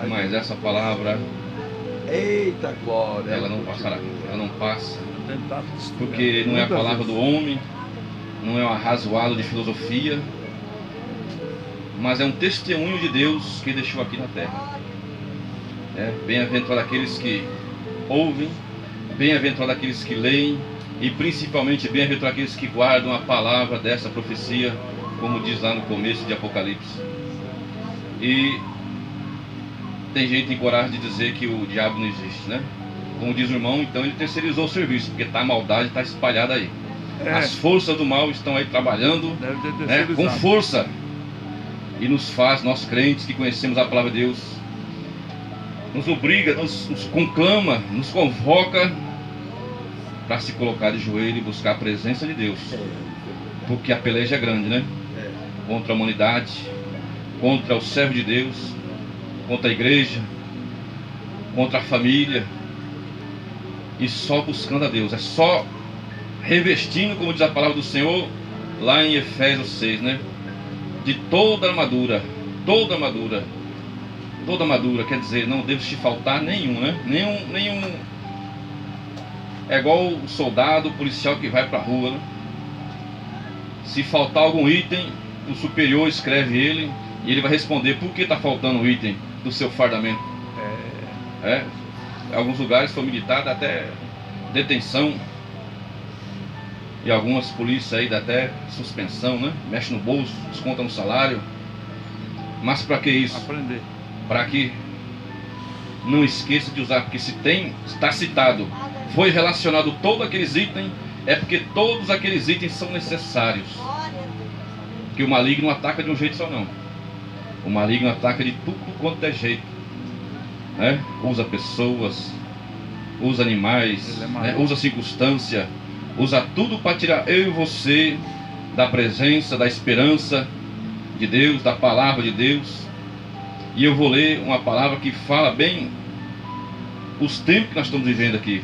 Mas essa palavra, Eita glória, ela não passará, ela não passa, porque não é a palavra do homem, não é um arrazoado de filosofia, mas é um testemunho de Deus que deixou aqui na terra. Bem-aventurado aqueles que ouvem, bem-aventurado aqueles que leem, e principalmente bem-aventurado aqueles que guardam a palavra dessa profecia, como diz lá no começo de Apocalipse. E tem gente que tem coragem de dizer que o diabo não existe, né? Como diz o irmão, então ele terceirizou o serviço, porque a maldade está espalhada aí. As forças do mal estão aí trabalhando, com força, e nos faz, nós crentes que conhecemos a palavra de Deus, nos obriga, nos conclama, nos convoca para se colocar de joelho e buscar a presença de Deus, porque a peleja é grande, né? Contra a humanidade, contra o servo de Deus, contra a igreja, contra a família, e só buscando a Deus, é só revestindo, como diz a palavra do Senhor lá em Efésios 6, né? De toda armadura, toda armadura, toda armadura, quer dizer, não deve te faltar nenhum, né? Nenhum. É igual o soldado, o policial que vai para a rua, né? Se faltar algum item, o superior escreve ele e ele vai responder por que está faltando o item do seu fardamento. Em alguns lugares foi militar, dá até detenção, e algumas polícias aí dá até suspensão, né? Mexe no bolso, desconta no salário. Mas para que isso? Aprender. Para que não esqueça de usar, porque se está citado, foi relacionado todos aqueles itens, é porque todos aqueles itens são necessários. Que o maligno não ataca de um jeito só não. O maligno ataca de tudo quanto é jeito, né? Usa pessoas, usa animais, né? Usa circunstância, usa tudo para tirar eu e você da presença, da esperança de Deus, da palavra de Deus. E eu vou ler uma palavra que fala bem os tempos que nós estamos vivendo aqui,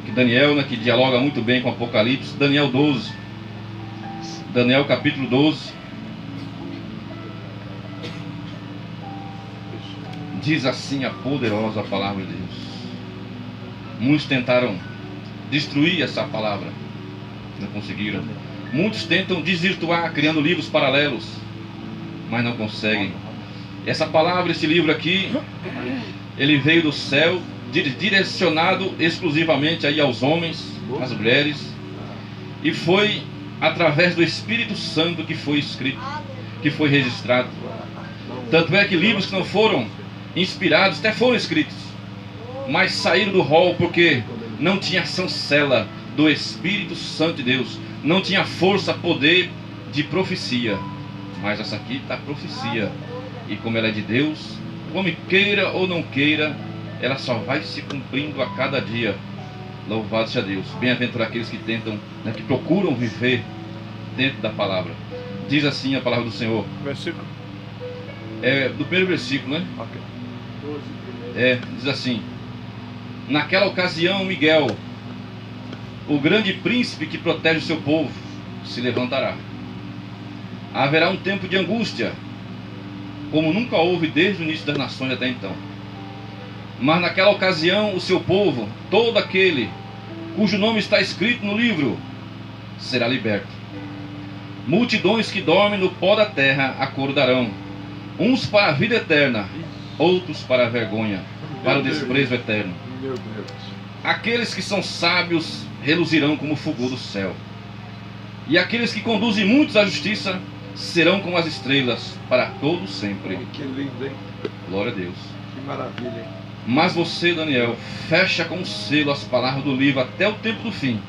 que Daniel, né, que dialoga muito bem com Apocalipse. Daniel 12, Daniel capítulo 12, diz assim a poderosa palavra de Deus. Muitos tentaram destruir essa palavra, não conseguiram. Muitos tentam desvirtuar, criando livros paralelos, mas não conseguem. Essa palavra, esse livro aqui, ele veio do céu, direcionado exclusivamente aí aos homens, às mulheres, e foi através do Espírito Santo que foi escrito, que foi registrado. Tanto é que livros que não foram inspirados até foram escritos, mas saíram do rol porque não tinha ação cela do Espírito Santo de Deus, não tinha força, poder de profecia. Mas essa aqui está profecia, e como ela é de Deus, o homem queira ou não queira, ela só vai se cumprindo a cada dia. Louvado seja Deus. Bem-aventurados aqueles que tentam, né, que procuram viver dentro da palavra. Diz assim a palavra do Senhor. Versículo? Do primeiro versículo, né? Ok. Diz assim: naquela ocasião, Miguel, o grande príncipe que protege o seu povo, se levantará. Haverá um tempo de angústia, como nunca houve desde o início das nações até então. Mas naquela ocasião o seu povo, todo aquele cujo nome está escrito no livro, será liberto. Multidões que dormem no pó da terra acordarão, uns para a vida eterna, outros para a vergonha, para o desprezo eterno. Meu Deus. Aqueles que são sábios reluzirão como o fulgor do céu, e aqueles que conduzem muitos à justiça serão como as estrelas para todo sempre. Que lindo, hein? Glória a Deus. Que maravilha, hein? Mas você, Daniel, fecha com selo as palavras do livro até o tempo do fim.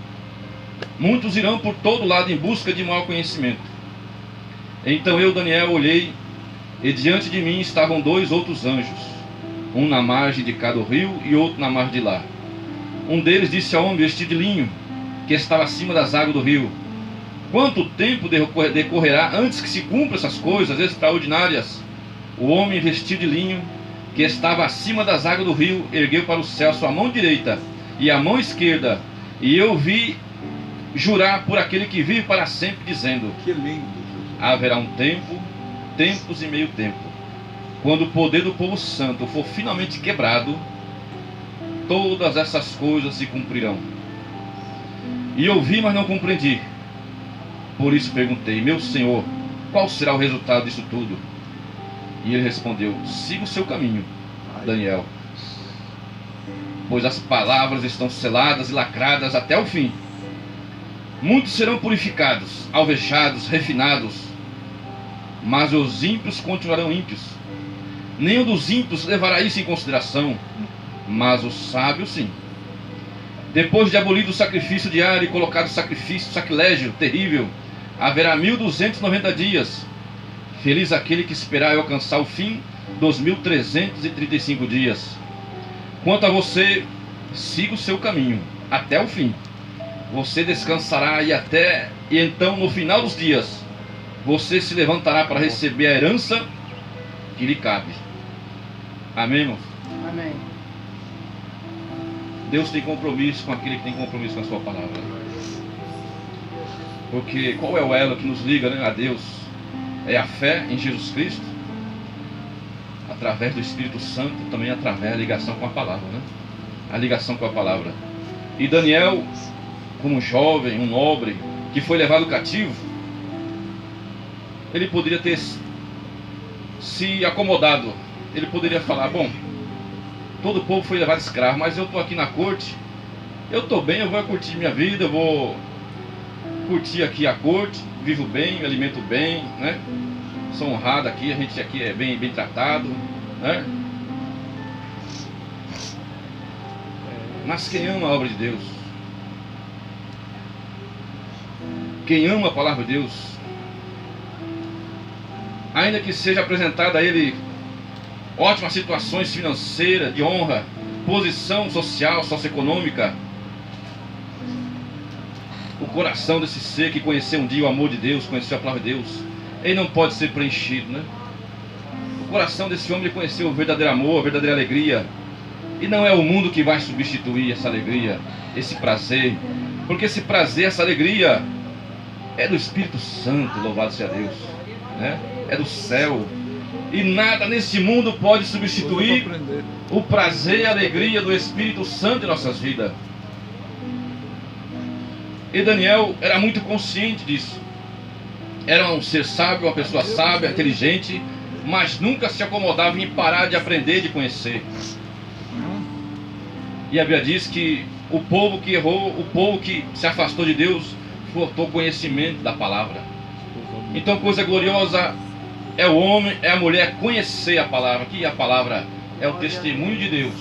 Muitos irão por todo lado em busca de maior conhecimento. Então eu, Daniel, olhei, e diante de mim estavam dois outros anjos, um na margem de cada rio e outro na margem de lá. Um deles disse ao homem vestido de linho, que estava acima das águas do rio: quanto tempo decorrerá antes que se cumpram essas coisas extraordinárias? O homem vestido de linho, que estava acima das águas do rio, ergueu para o céu sua mão direita e a mão esquerda, e eu vi jurar por aquele que vive para sempre, dizendo: Que lindo, Jesus. haverá um tempo, tempos e meio tempo, quando o poder do povo santo for finalmente quebrado, todas essas coisas se cumprirão. E ouvi, mas não compreendi. Por isso perguntei: meu Senhor, qual será o resultado disso tudo? E ele respondeu: siga o seu caminho, Daniel, pois as palavras estão seladas e lacradas até o fim. Muitos serão purificados, alvejados, refinados, mas os ímpios continuarão ímpios. Nenhum dos ímpios levará isso em consideração, mas os sábios sim. Depois de abolido o sacrifício diário e colocado o sacrilégio terrível, haverá 1290 dias. Feliz aquele que esperar e alcançar o fim dos 1335 dias. Quanto a você, siga o seu caminho até o fim. Você descansará e então no final dos dias você se levantará para receber a herança que lhe cabe. Amém, irmãos? Amém. Deus tem compromisso com aquele que tem compromisso com a sua palavra. Porque qual é o elo que nos liga, né, a Deus? É a fé em Jesus Cristo, através do Espírito Santo, também através da ligação com a palavra, né? A ligação com a palavra. E Daniel, como um jovem, um nobre, que foi levado cativo, ele poderia ter se acomodado. Ele poderia falar: bom, todo o povo foi levado escravo, mas eu estou aqui na corte, eu estou bem, eu vou curtir minha vida, eu vou curtir aqui a corte, vivo bem, me alimento bem, né? Sou honrado aqui, a gente aqui é bem tratado, né? Mas quem ama a obra de Deus, quem ama a palavra de Deus, ainda que seja apresentada a ele ótimas situações financeiras, de honra, posição social, socioeconômica, o coração desse ser que conheceu um dia o amor de Deus, conheceu a palavra de Deus, ele não pode ser preenchido, né? O coração desse homem conheceu o verdadeiro amor, a verdadeira alegria. E não é o mundo que vai substituir essa alegria, esse prazer. Porque esse prazer, essa alegria é do Espírito Santo, louvado seja Deus, né? É do céu. E nada nesse mundo pode substituir o prazer e a alegria do Espírito Santo em nossas vidas. E Daniel era muito consciente disso. Era um ser sábio, uma pessoa sábia, inteligente, mas nunca se acomodava em parar de aprender, de conhecer. E a Bíblia diz que o povo que errou, o povo que se afastou de Deus, faltou conhecimento da palavra. Então, coisa gloriosa é o homem, é a mulher conhecer a palavra. Que a palavra é o testemunho de Deus,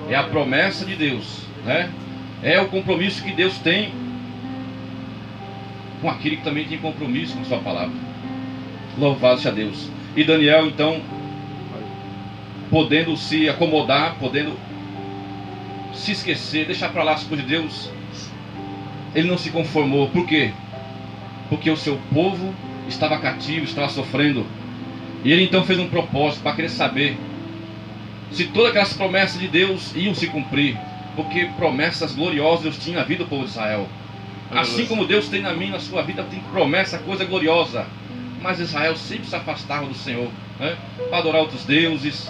é a promessa de Deus, né? É o compromisso que Deus tem com aquele que também tem compromisso com a sua palavra. Louvado seja Deus. E Daniel, então, podendo se acomodar, podendo se esquecer, deixar para lá as coisas de Deus, ele não se conformou. Por quê? Porque o seu povo estava cativo, estava sofrendo. E ele então fez um propósito para querer saber se todas aquelas promessas de Deus iam se cumprir. Porque promessas gloriosas Deus tinha na vida do povo de Israel. Assim como Deus tem na minha, na sua vida, tem promessa, coisa gloriosa. Mas Israel sempre se afastava do Senhor, né? Para adorar outros deuses,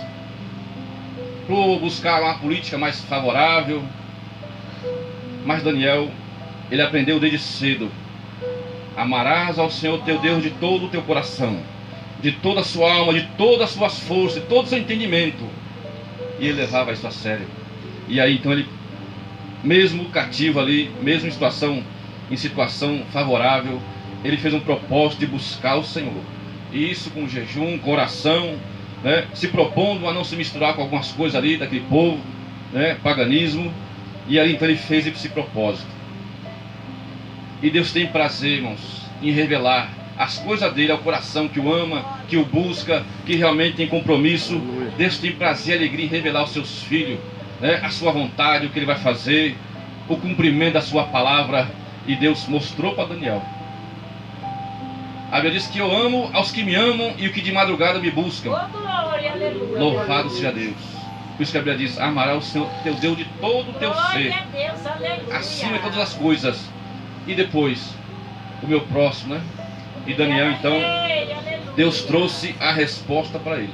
para buscar uma política mais favorável. Mas Daniel, ele aprendeu desde cedo: amarás ao Senhor teu Deus de todo o teu coração, de toda a sua alma, de todas as suas forças, de todo o seu entendimento. E ele levava isso a sério. E aí então ele, mesmo cativo ali, mesmo em situação favorável, ele fez um propósito de buscar o Senhor. E isso com jejum, com oração, né? Se propondo a não se misturar com algumas coisas ali daquele povo, né? Paganismo. E ali então ele fez esse propósito. E Deus tem prazer, irmãos, em revelar as coisas dele ao coração que o ama, que o busca, que realmente tem compromisso. Deus tem prazer e alegria em revelar aos seus filhos, né? A sua vontade, o que ele vai fazer, o cumprimento da sua palavra. E Deus mostrou para Daniel. A Bíblia diz que eu amo aos que me amam e o que de madrugada me buscam. Louvado seja Deus. Por isso que a Bíblia diz: amarás o Senhor teu Deus de todo o teu ser, acima de todas as coisas. E depois, o meu próximo, né? E Daniel então, Deus trouxe a resposta para ele.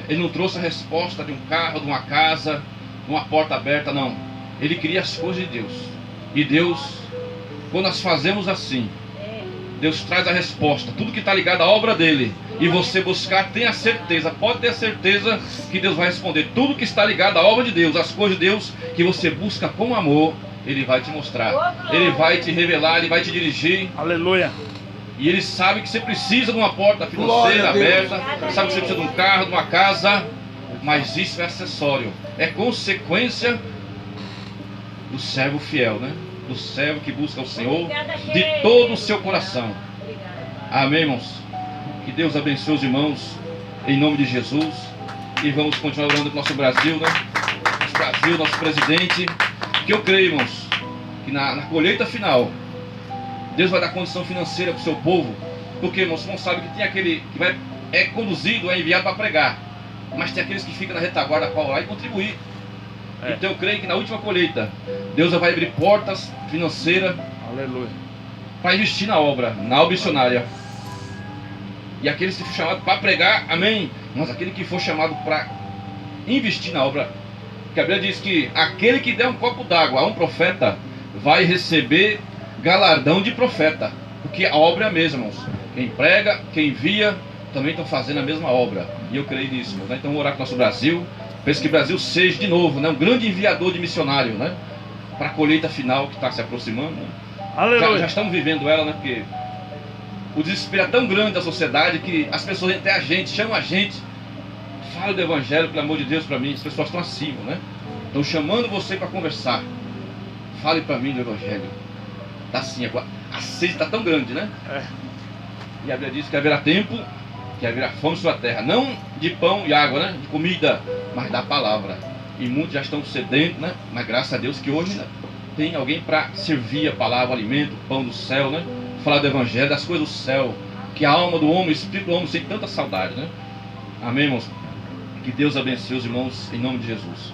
Ele não trouxe a resposta de um carro, de uma casa, de uma porta aberta, não. Ele queria as coisas de Deus. E Deus, quando nós fazemos assim, Deus traz a resposta. Tudo que está ligado à obra dele, e você buscar, tenha certeza, pode ter certeza que Deus vai responder. Tudo que está ligado à obra de Deus, às coisas de Deus, que você busca com amor, Ele vai te mostrar. Ele vai te revelar, Ele vai te dirigir. Aleluia. E Ele sabe que você precisa de uma porta financeira aberta, sabe que você precisa de um carro, de uma casa, mas isso é acessório, é consequência do servo fiel, né? Do servo que busca o Senhor de todo o seu coração. Amém, irmãos? Que Deus abençoe os irmãos em nome de Jesus. E vamos continuar orando para o nosso Brasil, né? Nosso Brasil, nosso presidente. Que eu creio, irmãos, que na colheita final Deus vai dar condição financeira para o seu povo. Porque, irmãos, você não sabe que tem aquele que é conduzido, é enviado para pregar, mas tem aqueles que ficam na retaguarda para orar e contribuir. Então eu creio que na última colheita Deus vai abrir portas financeiras, aleluia, para investir na obra missionária. E aqueles que for chamados para pregar, amém. Mas aquele que for chamado para investir na obra, porque a Bíblia diz que aquele que der um copo d'água a um profeta vai receber galardão de profeta, porque a obra é a mesma, irmãos. Quem prega, quem envia, também estão fazendo a mesma obra. E eu creio nisso, irmãos. Então vamos orar com o nosso Brasil. Penso que o Brasil seja de novo, né, um grande enviador de missionário, né, para a colheita final que está se aproximando. Né? Já estamos vivendo ela, né, porque o desespero é tão grande da sociedade que as pessoas até a gente, chamam a gente, fala do Evangelho, pelo amor de Deus, para mim. As pessoas estão acima, né? Estão chamando você para conversar. Fale para mim do Evangelho. Está assim agora. A sede está tão grande, né? E a Bíblia diz que haverá tempo, que haverá fome sobre a terra, não de pão e água, né, de comida, mas da palavra. E muitos já estão sedentos, né, mas graças a Deus que hoje, né, tem alguém para servir a palavra, o alimento, o pão do céu, né, falar do Evangelho, das coisas do céu, que a alma do homem, o espírito do homem sente tanta saudade, né. Amém, irmãos? Que Deus abençoe os irmãos em nome de Jesus.